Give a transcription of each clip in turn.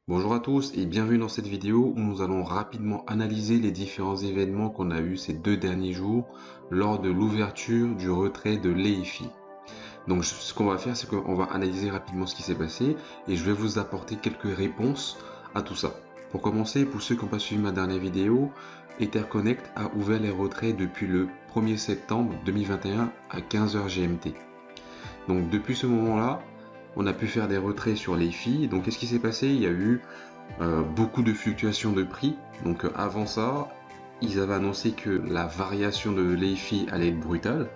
Bonjour à tous et bienvenue dans cette vidéo où nous allons rapidement analyser les différents événements qu'on a eu ces 2 derniers jours lors de l'ouverture du retrait de l'EFI. Donc ce qu'on va faire, c'est qu'on va analyser rapidement ce qui s'est passé et je vais vous apporter quelques réponses à tout ça. Pour commencer, pour ceux qui n'ont pas suivi ma dernière vidéo, Etherconnect a ouvert les retraits depuis le 1er septembre 2021 à 15h GMT. Donc depuis ce moment-là, on a pu faire des retraits sur l'EFI. Donc qu'est-ce qui s'est passé? Il y a eu beaucoup de fluctuations de prix. Donc avant ça, ils avaient annoncé que la variation de l'EFI allait être brutale.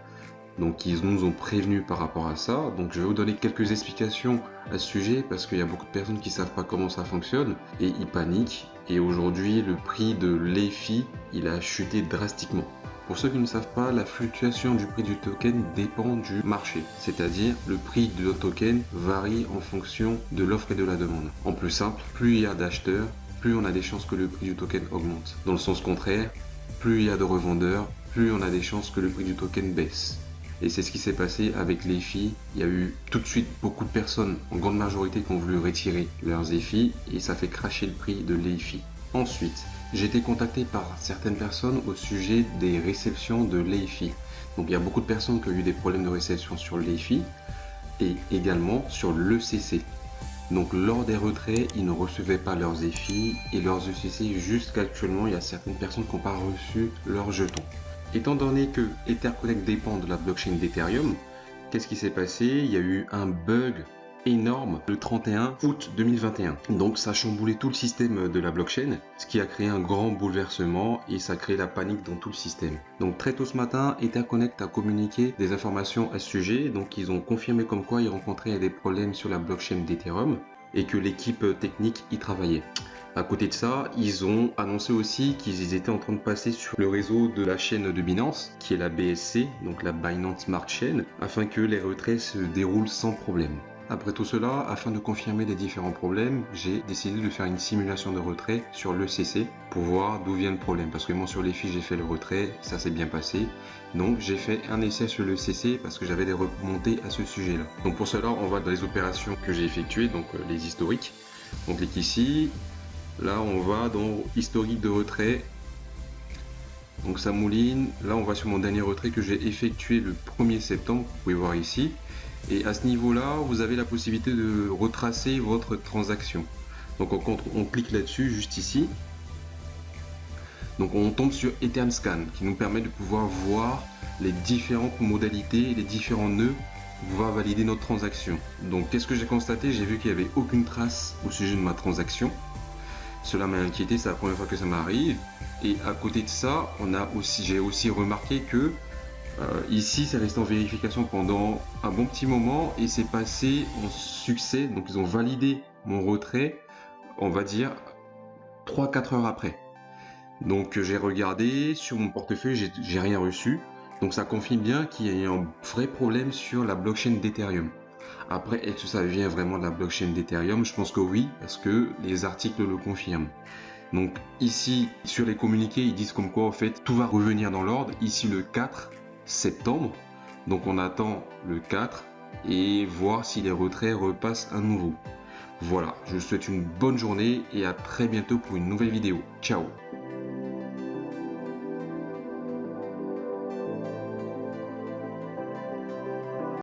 Donc ils nous ont prévenus par rapport à ça. Donc je vais vous donner quelques explications à ce sujet parce qu'il y a beaucoup de personnes qui savent pas comment ça fonctionne et ils paniquent. Et aujourd'hui, le prix de l'EFI, il a chuté drastiquement. Pour ceux qui ne savent pas, la fluctuation du prix du token dépend du marché, c'est-à-dire le prix du token varie en fonction de l'offre et de la demande. En plus simple, plus il y a d'acheteurs, plus on a des chances que le prix du token augmente. Dans le sens contraire, plus il y a de revendeurs, plus on a des chances que le prix du token baisse. Et c'est ce qui s'est passé avec l'EFI. Il y a eu tout de suite beaucoup de personnes, en grande majorité, qui ont voulu retirer leurs EFI et ça fait cracher le prix de l'EFI. Ensuite, j'ai été contacté par certaines personnes au sujet des réceptions de l'EFI. Donc il y a beaucoup de personnes qui ont eu des problèmes de réception sur l'EFI et également sur l'ECC. Donc lors des retraits, ils ne recevaient pas leurs EFI et leurs ECC jusqu'actuellement, il y a certaines personnes qui n'ont pas reçu leurs jetons. Étant donné que Etherconnect dépend de la blockchain d'Ethereum, qu'est-ce qui s'est passé? Il y a eu un bug énorme le 31 août 2021. Donc ça a chamboulé tout le système de la blockchain, ce qui a créé un grand bouleversement et ça a créé la panique dans tout le système. Donc très tôt ce matin, Etherconnect a communiqué des informations à ce sujet. Donc ils ont confirmé comme quoi ils rencontraient des problèmes sur la blockchain d'Ethereum et que l'équipe technique y travaillait. À côté de ça, ils ont annoncé aussi qu'ils étaient en train de passer sur le réseau de la chaîne de Binance, qui est la BSC, donc la Binance Smart Chain, afin que les retraits se déroulent sans problème. Après tout cela, afin de confirmer les différents problèmes, j'ai décidé de faire une simulation de retrait sur l'ECC pour voir d'où vient le problème. Parce que moi sur l'EFI j'ai fait le retrait, ça s'est bien passé. Donc j'ai fait un essai sur l'ECC parce que j'avais des remontées à ce sujet-là. Donc pour cela, on va dans les opérations que j'ai effectuées, donc les historiques. On clique ici. Là, on va dans historique de retrait. Donc ça mouline. Là, on va sur mon dernier retrait que j'ai effectué le 1er septembre. Vous pouvez voir ici. Et à ce niveau-là, vous avez la possibilité de retracer votre transaction. Donc on clique là-dessus, juste ici. Donc on tombe sur EtherScan qui nous permet de pouvoir voir les différentes modalités, les différents nœuds pour pouvoir valider notre transaction. Donc qu'est-ce que j'ai constaté? J'ai vu qu'il n'y avait aucune trace au sujet de ma transaction. Cela m'a inquiété, c'est la première fois que ça m'arrive. Et à côté de ça, j'ai aussi remarqué que ici, c'est resté en vérification pendant un bon petit moment et c'est passé en succès. Donc ils ont validé mon retrait, on va dire 3-4 heures après. Donc j'ai regardé sur mon portefeuille, j'ai rien reçu. Donc ça confirme bien qu'il y a un vrai problème sur la blockchain d'Ethereum. Après, est-ce que ça vient vraiment de la blockchain d'Ethereum? Je pense que oui, parce que les articles le confirment. Donc ici, sur les communiqués, ils disent comme quoi, en fait, tout va revenir dans l'ordre. Ici, le 4 septembre. Donc on attend le 4 et voir si les retraits repassent à nouveau. Voilà, je vous souhaite une bonne journée et à très bientôt pour une nouvelle vidéo. Ciao!